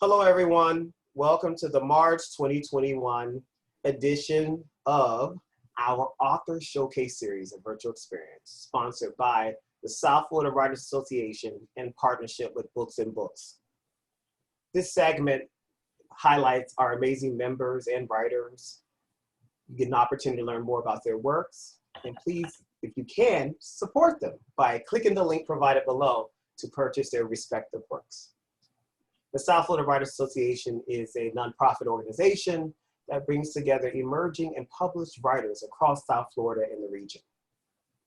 Hello, everyone. Welcome to the March 2021 edition of our Author Showcase Series, a virtual experience, sponsored by the South Florida Writers Association in partnership with Books and Books. This segment highlights our amazing members and writers. You get an opportunity to learn more about their works, and please, if you can, support them by clicking the link provided below to purchase their respective works. The South Florida Writers Association is a nonprofit organization that brings together emerging and published writers across South Florida and the region.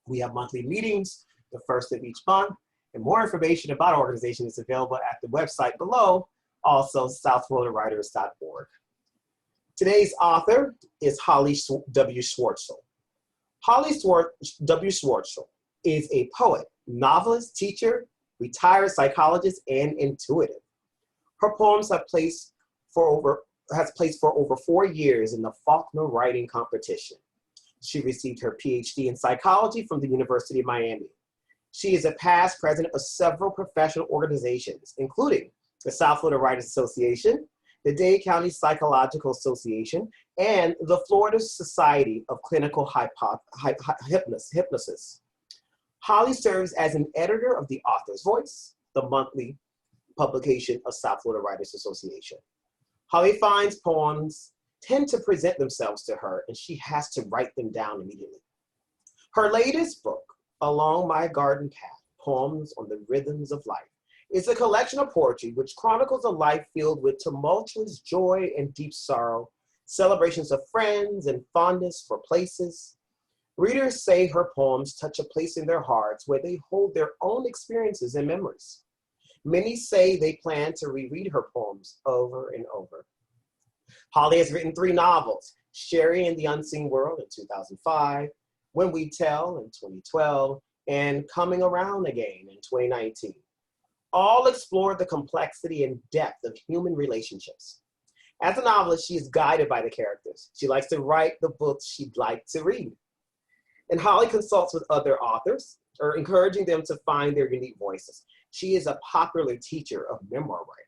We have monthly meetings the first of each month, and more information about our organization is available at the website below, also southfloridawriters.org. Today's author is Holly W. Schwartztol. Holly W. Schwartztol is a poet, novelist, teacher, retired psychologist, and intuitive. Her poems have placed for over 4 years in the Faulkner Writing Competition. She received her PhD in psychology from the University of Miami. She is a past president of several professional organizations, including the South Florida Writers Association, the Dade County Psychological Association, and the Florida Society of Clinical Hypnosis. Holly serves as an editor of The Author's Voice, the monthly publication of South Florida Writers Association. Holly finds poems tend to present themselves to her, and she has to write them down immediately. Her latest book, Along My Garden Path, Poems on the Rhythms of Life, is a collection of poetry which chronicles a life filled with tumultuous joy and deep sorrow, celebrations of friends and fondness for places. Readers say her poems touch a place in their hearts where they hold their own experiences and memories. Many say they plan to reread her poems over and over. Holly has written 3 novels, Sherry and the Unseen World in 2005, When We Tell in 2012, and Coming Around Again in 2019. All explore the complexity and depth of human relationships. As a novelist, she is guided by the characters. She likes to write the books she'd like to read. And Holly consults with other authors, encouraging them to find their unique voices. She is a popular teacher of memoir writing.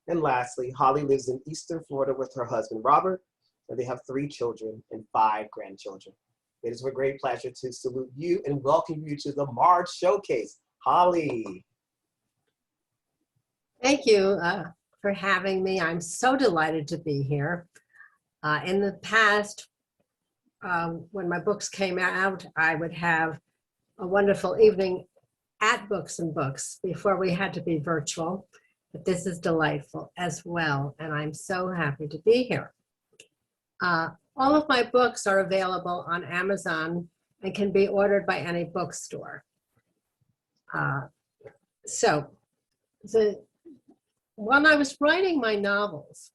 And lastly, Holly lives in Eastern Florida with her husband, Robert, and they have 3 children and 5 grandchildren. It is with great pleasure to salute you and welcome you to the March Showcase. Holly. Thank you for having me. I'm so delighted to be here. In the past, when my books came out, I would have a wonderful evening at Books and Books before we had to be virtual, but this is delightful as well, and I'm so happy to be here. All of my books are available on Amazon and can be ordered by any bookstore. When I was writing my novels,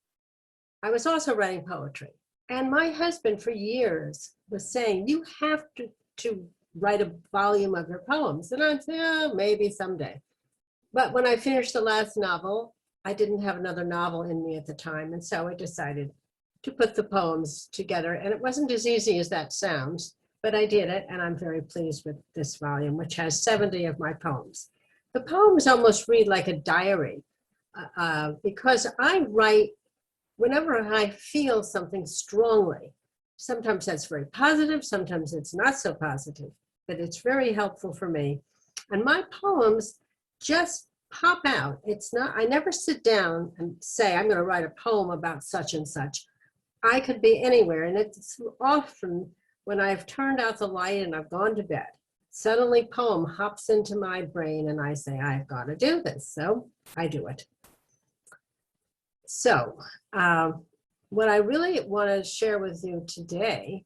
I was also writing poetry, and my husband for years was saying, you have to write a volume of your poems. And I'd say, oh, maybe someday. But when I finished the last novel, I didn't have another novel in me at the time. And so I decided to put the poems together. And it wasn't as easy as that sounds, but I did it. And I'm very pleased with this volume, which has 70 of my poems. The poems almost read like a diary because I write whenever I feel something strongly. Sometimes that's very positive, sometimes it's not so positive, but it's very helpful for me. And my poems just pop out. It's not, I never sit down and say, I'm going to write a poem about such and such. I could be anywhere. And it's often when I've turned out the light and I've gone to bed, suddenly poem hops into my brain and I say, I've got to do this. So I do it. So, what I really want to share with you today,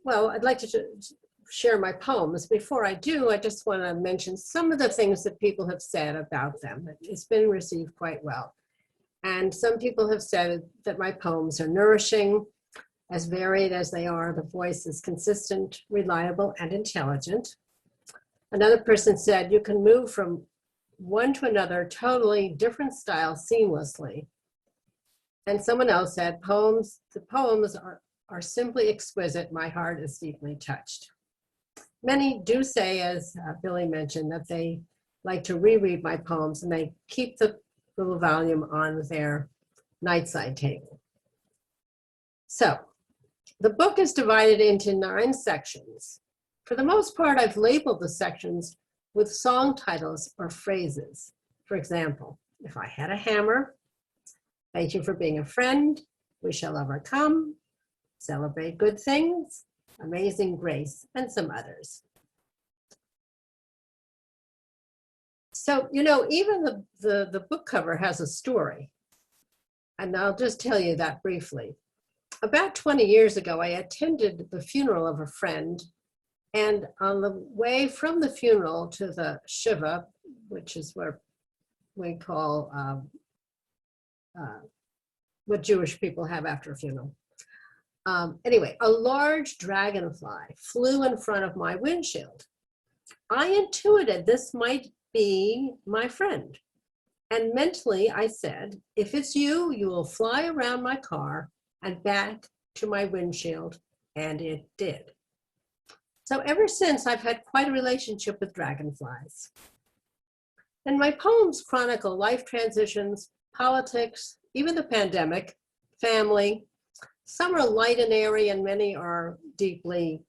well, I'd like to share my poems. Before I do, I just want to mention some of the things that people have said about them. It's been received quite well. And some people have said that my poems are nourishing, as varied as they are. The voice is consistent, reliable, and intelligent. Another person said, you can move from one to another, totally different style seamlessly. And someone else said, the poems are simply exquisite. My heart is deeply touched. Many do say, as Billy mentioned, that they like to reread my poems and they keep the little volume on their nightside table. So the book is divided into 9 sections. For the most part, I've labeled the sections with song titles or phrases. For example, If I Had a Hammer, Thank You for Being a Friend, We Shall Overcome, Celebrate Good Things, Amazing Grace, and some others. So, you know, even the book cover has a story. And I'll just tell you that briefly. About 20 years ago, I attended the funeral of a friend. And on the way from the funeral to the Shiva, which is where we call what Jewish people have after a funeral. Anyway, a large dragonfly flew in front of my windshield. I intuited this might be my friend. And mentally I said, if it's you, you will fly around my car and back to my windshield. And it did. So ever since, I've had quite a relationship with dragonflies. And my poems chronicle life transitions, politics, even the pandemic, family. Some are light and airy, and many are deeply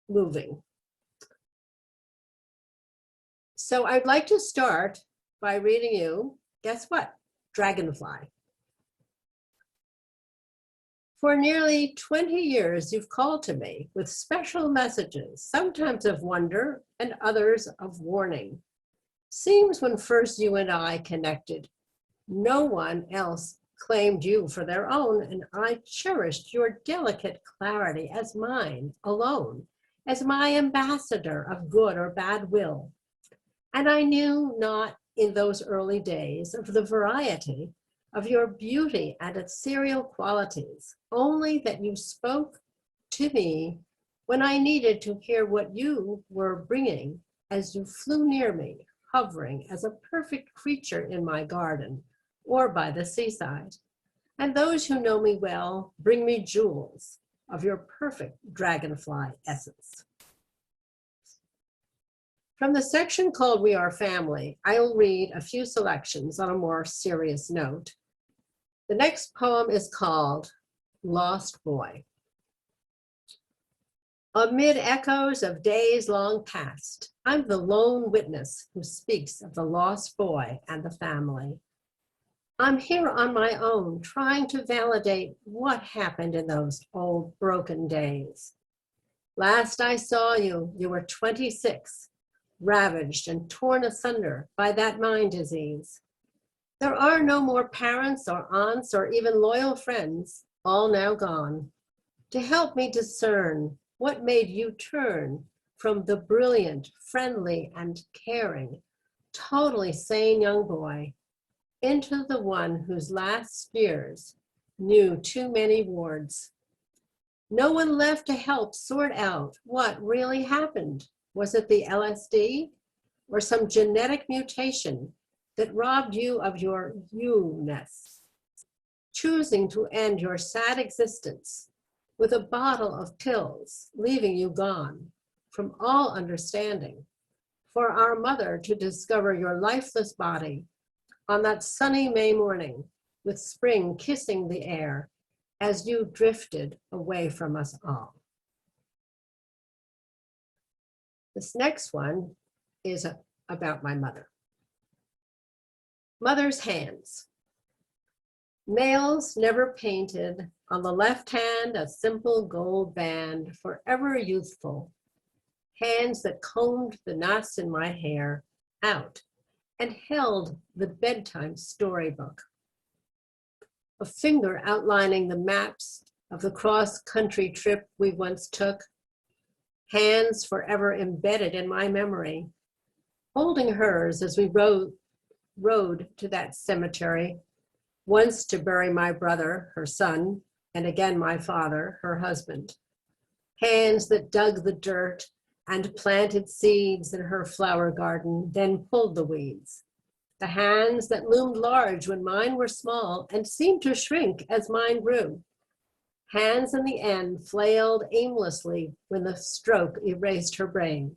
moving. So I'd like to start by reading you, guess what? Dragonfly. For nearly 20 years, you've called to me with special messages, sometimes of wonder and others of warning. Seems when first you and I connected, no one else claimed you for their own, and I cherished your delicate clarity as mine alone, as my ambassador of good or bad will. And I knew not in those early days of the variety of your beauty and its serial qualities, only that you spoke to me when I needed to hear what you were bringing as you flew near me, hovering as a perfect creature in my garden or by the seaside. And those who know me well bring me jewels of your perfect dragonfly essence. From the section called We Are Family, I'll read a few selections on a more serious note. The next poem is called Lost Boy. Amid echoes of days long past, I'm the lone witness who speaks of the lost boy and the family. I'm here on my own, trying to validate what happened in those old broken days. Last I saw you, you were 26, ravaged and torn asunder by that mind disease. There are no more parents or aunts or even loyal friends, all now gone, to help me discern what made you turn from the brilliant, friendly, and caring, totally sane young boy into the one whose last years knew too many wards. No one left to help sort out what really happened. Was it the LSD or some genetic mutation that robbed you of your you-ness, choosing to end your sad existence with a bottle of pills, leaving you gone from all understanding, for our mother to discover your lifeless body on that sunny May morning with spring kissing the air as you drifted away from us all. This next one is about my mother. Mother's hands. Nails never painted, on the left hand a simple gold band, forever youthful. Hands that combed the knots in my hair out and held the bedtime storybook. A finger outlining the maps of the cross-country trip we once took. Hands forever embedded in my memory, holding hers as we rode to that cemetery, once to bury my brother, her son, and again my father, her husband. Hands that dug the dirt and planted seeds in her flower garden, then pulled the weeds. The hands that loomed large when mine were small and seemed to shrink as mine grew. Hands in the end flailed aimlessly when the stroke erased her brain.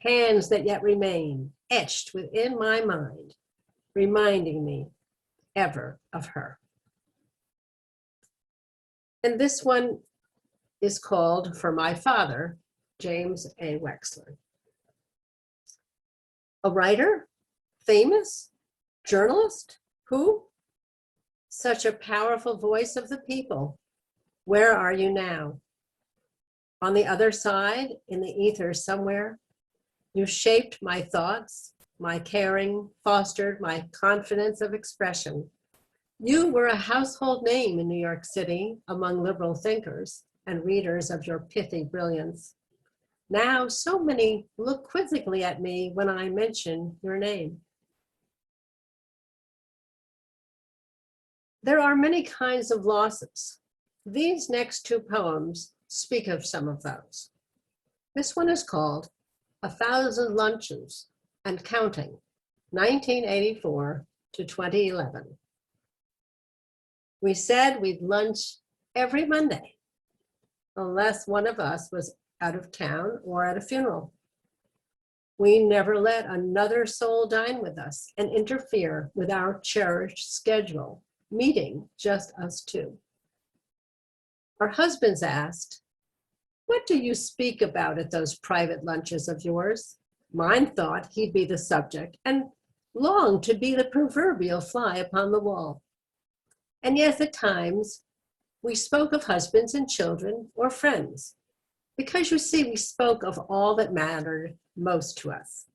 Hands that yet remain, etched within my mind, reminding me ever of her. And this one is called For My Father, James A. Wexler. A writer, famous, journalist, who? Such a powerful voice of the people. Where are you now? On the other side, in the ether somewhere, you shaped my thoughts, my caring, fostered my confidence of expression. You were a household name in New York City among liberal thinkers and readers of your pithy brilliance. Now, so many look quizzically at me when I mention your name. There are many kinds of losses. These next two poems speak of some of those. This one is called 1,000 Lunches and Counting, 1984 to 2011. We said we'd lunch every Monday, unless one of us was out of town or at a funeral. We never let another soul dine with us and interfere with our cherished schedule, meeting just us two. Our husbands asked, "What do you speak about at those private lunches of yours?" Mine thought he'd be the subject and longed to be the proverbial fly upon the wall. And yes, at times, we spoke of husbands and children or friends, because you see, we spoke of all that mattered most to us,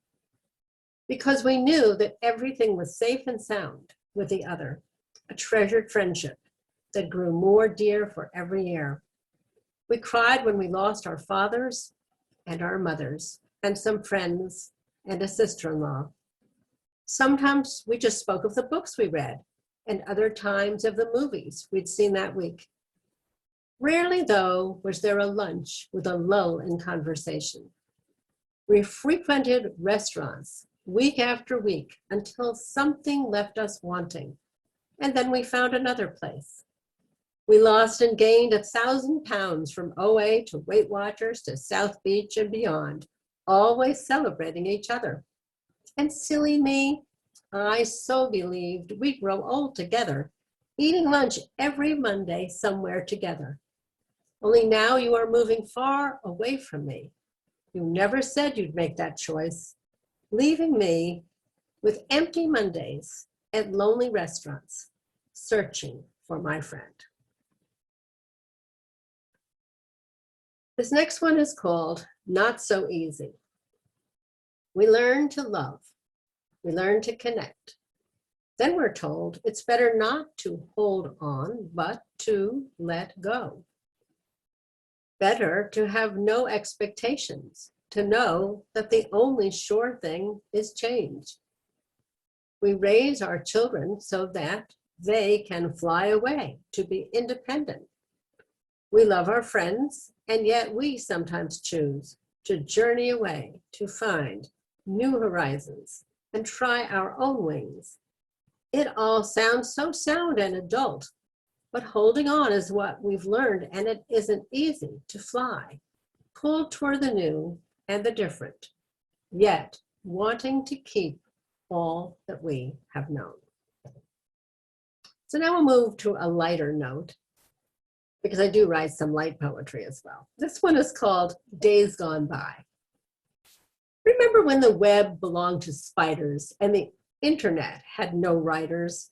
because we knew that everything was safe and sound with the other, a treasured friendship that grew more dear for every year. We cried when we lost our fathers and our mothers and some friends and a sister-in-law. Sometimes we just spoke of the books we read and other times of the movies we'd seen that week. Rarely, though, was there a lunch with a lull in conversation. We frequented restaurants week after week until something left us wanting, and then we found another place. We lost and gained 1,000 pounds from OA to Weight Watchers to South Beach and beyond, always celebrating each other. And silly me, I so believed we'd grow old together, eating lunch every Monday somewhere together. Only now you are moving far away from me. You never said you'd make that choice, leaving me with empty Mondays at lonely restaurants, searching for my friend. This next one is called Not So Easy. We learn to love. We learn to connect. Then we're told it's better not to hold on, but to let go. Better to have no expectations, to know that the only sure thing is change. We raise our children so that they can fly away to be independent. We love our friends, and yet we sometimes choose to journey away to find new horizons and try our own wings. It all sounds so sound and adult, but holding on is what we've learned, and it isn't easy to fly, pulled toward the new and the different, yet wanting to keep all that we have known. So now we'll move to a lighter note, because I do write some light poetry as well. This one is called Days Gone By. Remember when the web belonged to spiders and the internet had no writers?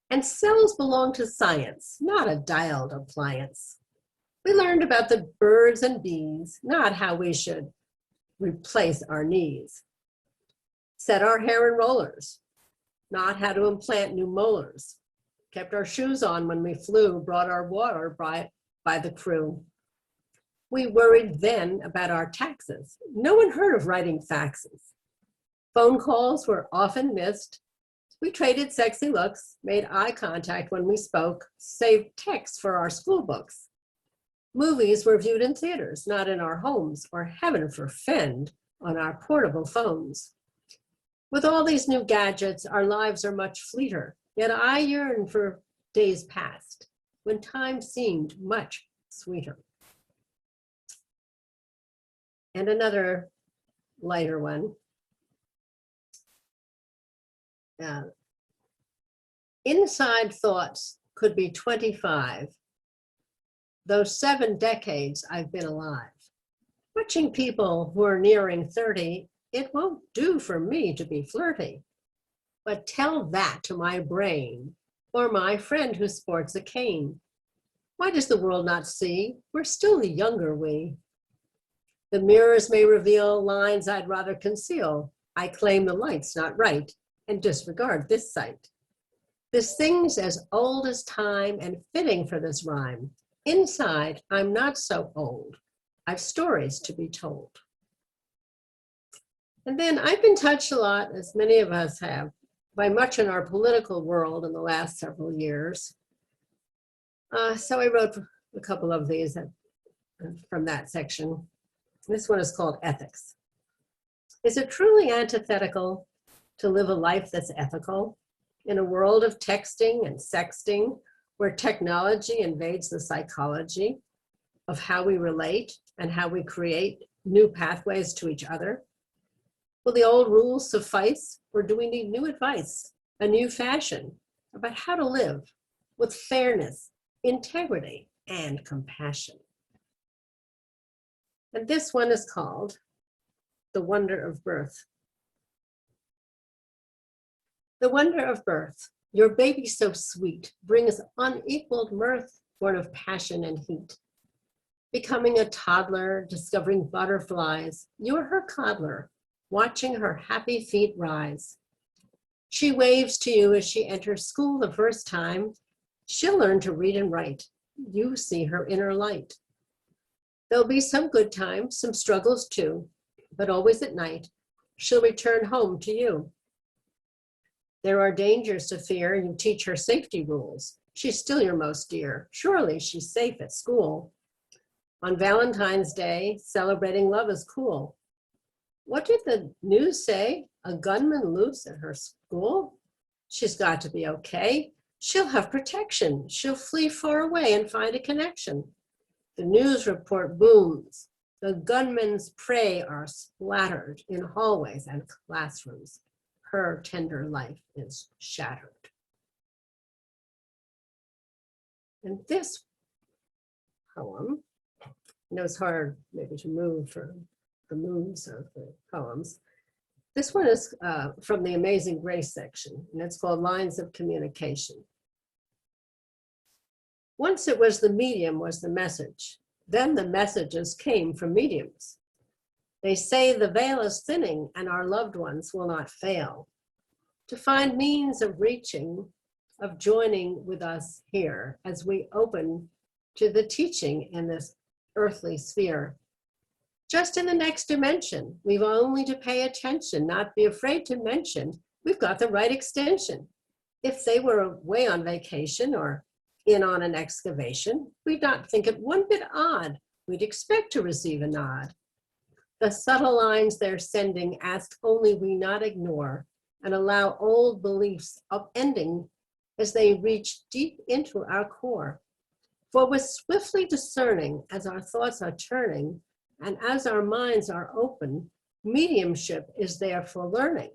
And cells belonged to science, not a dialed appliance. We learned about the birds and bees, not how we should replace our knees. Set our hair in rollers, not how to implant new molars. Kept our shoes on when we flew, brought our water by the crew. We worried then about our taxes. No one heard of writing faxes. Phone calls were often missed. We traded sexy looks, made eye contact when we spoke, saved texts for our school books. Movies were viewed in theaters, not in our homes, or heaven forfend, on our portable phones. With all these new gadgets, our lives are much fleeter, yet I yearn for days past, when time seemed much sweeter. And another lighter one. Inside thoughts could be 25. Those 7 decades I've been alive. Watching people who are nearing 30, it won't do for me to be flirty. But tell that to my brain or my friend who sports a cane. Why does the world not see? We're still the younger we. The mirrors may reveal lines I'd rather conceal. I claim the light's not right and disregard this sight. This thing's as old as time and fitting for this rhyme. Inside, I'm not so old. I've stories to be told. And then I've been touched a lot, as many of us have, by much in our political world in the last several years. So I wrote a couple of these from that section. This one is called Ethics. Is it truly antithetical to live a life that's ethical in a world of texting and sexting where technology invades the psychology of how we relate and how we create new pathways to each other? Will the old rules suffice, or do we need new advice, a new fashion about how to live with fairness, integrity, and compassion? And this one is called The Wonder of Birth. The wonder of birth, your baby so sweet, brings unequaled mirth, born of passion and heat. Becoming a toddler, discovering butterflies, you're her coddler, watching her happy feet rise. She waves to you as she enters school the first time. She'll learn to read and write. You see her inner light. There'll be some good times, some struggles too, but always at night, she'll return home to you. There are dangers to fear. You teach her safety rules. She's still your most dear. Surely she's safe at school. On Valentine's Day, celebrating love is cool. What did the news say? A gunman loose at her school? She's got to be okay. She'll have protection. She'll flee far away and find a connection. The news report booms. The gunman's prey are splattered in hallways and classrooms. Her tender life is shattered. And this poem, I know it's hard maybe to move for the moves of the poems. This one is from the Amazing Grace section, and it's called Lines of Communication. Once it was the medium was the message. Then the messages came from mediums. They say the veil is thinning and our loved ones will not fail to find means of reaching, of joining with us here as we open to the teaching in this earthly sphere. Just in the next dimension, we've only to pay attention, not be afraid to mention we've got the right extension. If they were away on vacation or in on an excavation, we'd not think it one bit odd. We'd expect to receive a nod. The subtle lines they're sending ask only we not ignore and allow old beliefs upending as they reach deep into our core. For we're swiftly discerning as our thoughts are turning and as our minds are open, mediumship is there for learning.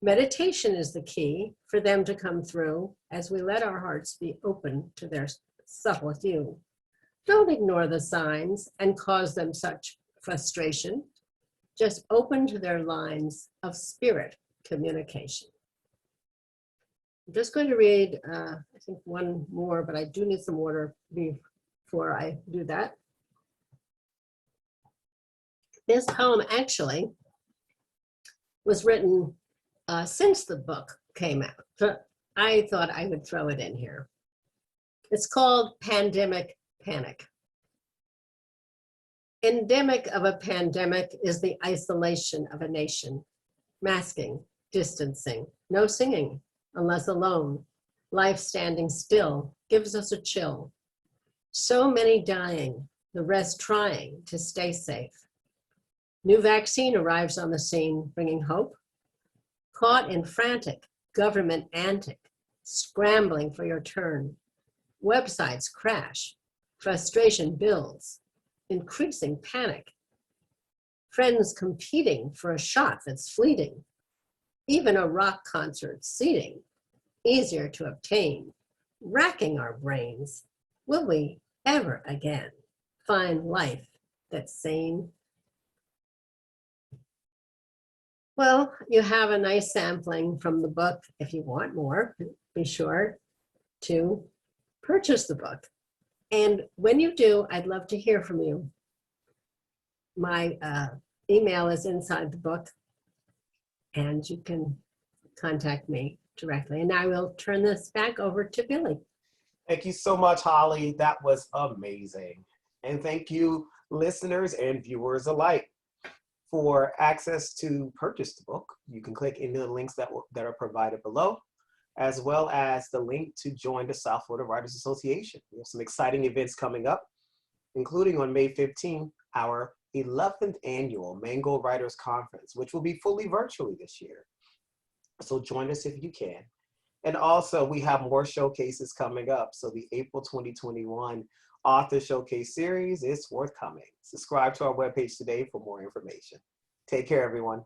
Meditation is the key for them to come through as we let our hearts be open to their subtle hue. Don't ignore the signs and cause them such frustration. Just open to their lines of spirit communication. I'm just going to read, I think one more, but I do need some order before I do that. This poem actually was written since the book came out, but I thought I would throw it in here. It's called Pandemic Panic. Endemic of a pandemic is the isolation of a nation. Masking, distancing, no singing unless alone. Life standing still gives us a chill. So many dying, the rest trying to stay safe. New vaccine arrives on the scene, bringing hope. Caught in frantic government antic, scrambling for your turn. Websites crash, frustration builds, increasing panic. Friends competing for a shot that's fleeting. Even a rock concert seating easier to obtain, racking our brains. Will we ever again find life that's sane? Well, you have a nice sampling from the book. If you want more, be sure to purchase the book. And when you do, I'd love to hear from you. My email is inside the book, and you can contact me directly. And I will turn this back over to Billy. Thank you so much, Holly. That was amazing. And thank you, listeners and viewers alike. For access to purchase the book, you can click any of the links that are provided below, as well as the link to join the South Florida Writers Association. We have some exciting events coming up, including on May 15th, our 11th annual Mango Writers Conference, which will be fully virtually this year. So join us if you can. And also we have more showcases coming up. So the April 2021 Author Showcase Series is forthcoming. Subscribe to our webpage today for more information. Take care, everyone.